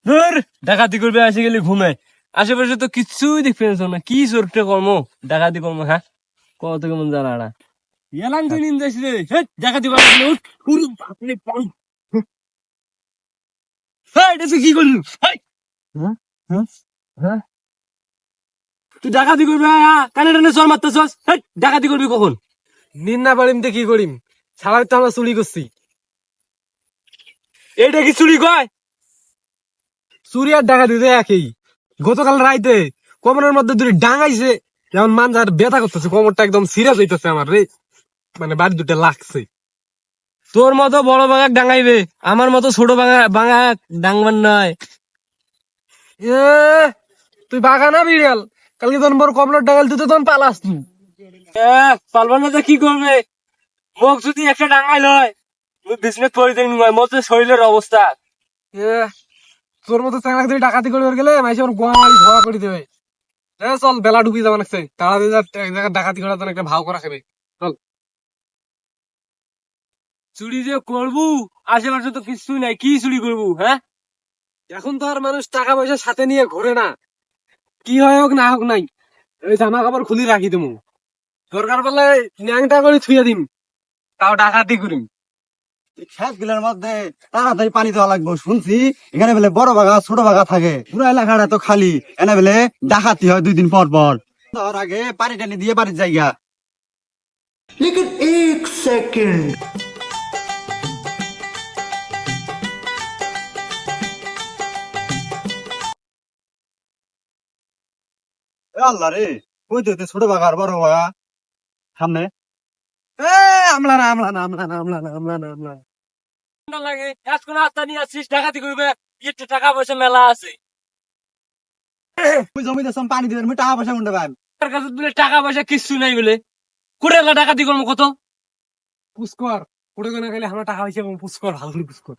ধুর, ডাকাতি করবে আসে গেলে ঘুমে। আশেপাশে তো কিছুই দেখতে না, কি চোরটে কর্ম, ডাকাতি কর্ম। হ্যাঁ, কত কেমন জানা এলাম তুই নিন যাইস রে। হেৎ, ডাকাতি করা গেলে উঠ, উড়ু, বাপরে বাপ। হেই, এটা তুই কি করলি? হেই, হ্যাঁ, হ্যাঁ, হ্যাঁ। তুই ডাকাতি করবি, কানে টানে চর মারতেছস। হেই, ডাকাতি করবি কখন? নিন না পারিম তো কি করিম, সারাই তো আমরা চুরি করছি। এইটা কি চুরি কয়? চুরি আর ডাকাতি তো একই। গতকাল রাইতে কোমরের মধ্যে দুটি ডাঙাইছে, যেমন মানজার ব্যথা করতেছে, কোমরটা একদম সিরিয়াস হইতেছে আমার রে, মানে বাড়ি দুটো লাগছে। তোর মতো বড় বাঘা ডাঙাইবে, আমার মতো ছোট বাঘা বাঘা ডাঙবার নয়। এ তুই বাগা না বিড়াল, কালকে তখন বড় কমলার ডাঙাল তুই তো তখন পালাস তুই। পালবার না তো কি করবে? মোক যদি একটা ডাঙাই লয়, বিজনেস করে দেন নয়, মতো শরীরের অবস্থা। এ তোর মতো চাংলা তুই ডাকাতি করে গেলে মাইসে আমার গোয়া মারি ধোয়া করে দেবে। চল, বেলা ডুবি যাবে না, তাড়াতাড়ি এক জায়গায় ডাকাতি করার জন্য একটা ভাও করা খাবে। চল। চুরি যে করবো, আশেপাশে তো কিছুই নাই, কি চুরি করবো? হ্যাঁ, এখন তো আর মানুষ টাকা পয়সা সাথে নিয়ে ঘোরে না, কি হয় হোক না হোক নাই, ওই জামা কাপড় খুলি রাখি তুমি, দরকার পড়লে ন্যাংটা করে থুয়ে দিম, তাও ডাকাতি করিম। খেত গুলোর মধ্যে তাড়াতাড়ি পানি দেওয়া লাগবে শুনছি। এখানে বলে বড় বাগা ছোট বাগা থাকে, পুরো এলাকাটা তো খালি। এনে বলে ডাকাতি হয় 2 দিন পর পর। তার আগে পানি টানি দিয়ে বাড়ির জায়গা। लेकिन एक सेकंड আল্লাহ রে, কই তো ছোট বাগা আর বড় বাগা সামনে। আমলা না, আমলা না, আমলা না, আমলা না, আমলা না, আমলা না। ঠান্ডা লাগে, এতক্ষণ আস্তা নিয়ে আসছিস, ডাকাতি করবে, একটু টাকা পয়সা মেলা আছে। তুই জমিতে সব পানি দিবেন, আমি টাকা পয়সা কোনটা পাই? তার কাছে বলে টাকা পয়সা কিচ্ছু নাই বলে, করে এলা ডাকাতি করবো কত? পুষ্কর পড়ে গেলে গেলে আমরা টাকা হয়েছে, এবং পুষ্কর ভালো করে পুষ্কর।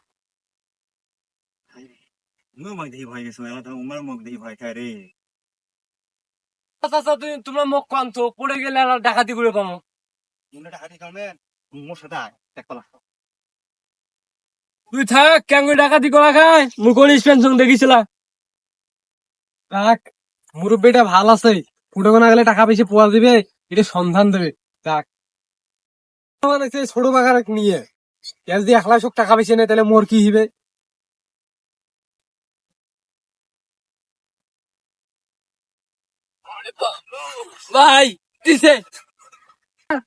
মুখ দিয়ে ভয় গেছে, উমার মুখ দিয়ে ভয় খায় রে। চাচা, তোমরা মুখ কান্ত, পড়ে গেলে এলা ডাকাতি করে পাবো। তোমরা ডাকাতি করবেন, মোর সাথে আয়, দেখ পালা। তুই থাক, কেন করে ডাকাতি করা খায়, মুই করিস পেনশন দেখিছিলাম। দেখ, মুরব্বীটা ভাল আছে, ফুটে গোনা গেলে টাকা পয়সা পোয়া দিবে, এটা সন্ধান দেবে। দেখ, মানে সেই ছোট বাগার নিয়ে এর যদি 1 লাখ টাকা পয়সা নেই, তাহলে মোর কি হিবে? ভাই দিছে,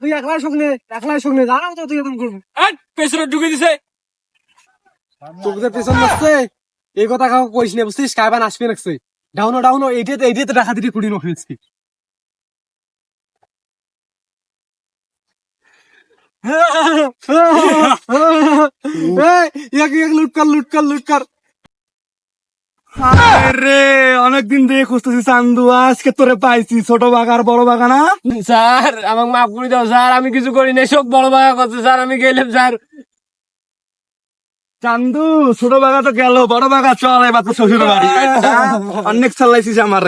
তুই 1 লাখ নে, 1 লাখ নে, জানাও তো তুই এরকম করবি। পেছনে ঢুকে দিছে। তোকে যে পেছন লাগছে, এই কথা কাউকে কইস না, বুঝছিস? কাইবান আসবে লাগছে। ডাউনো ডাউনো, এইটাতে টাকা দিতে কুড়ি নফেছি। এক লুট কর, লুট কর, লুট কর। রে অনেকদিন দিয়ে খুঁজতেছি চান্দু, আজকে তোরে পাইছি। ছোট বাগার বড় বাগানা। স্যার, আমাকে মাফ করে দাও স্যার, আমি কিছু করি নাই, সব বড় বাঘা করছে স্যার, আমি গেলাম স্যার। চান্দু, ছোট বাগা তো গেল, বড় বাগা চল এবার তো শ্বশুর বাড়ি। অনেক চালাইছিস আমার।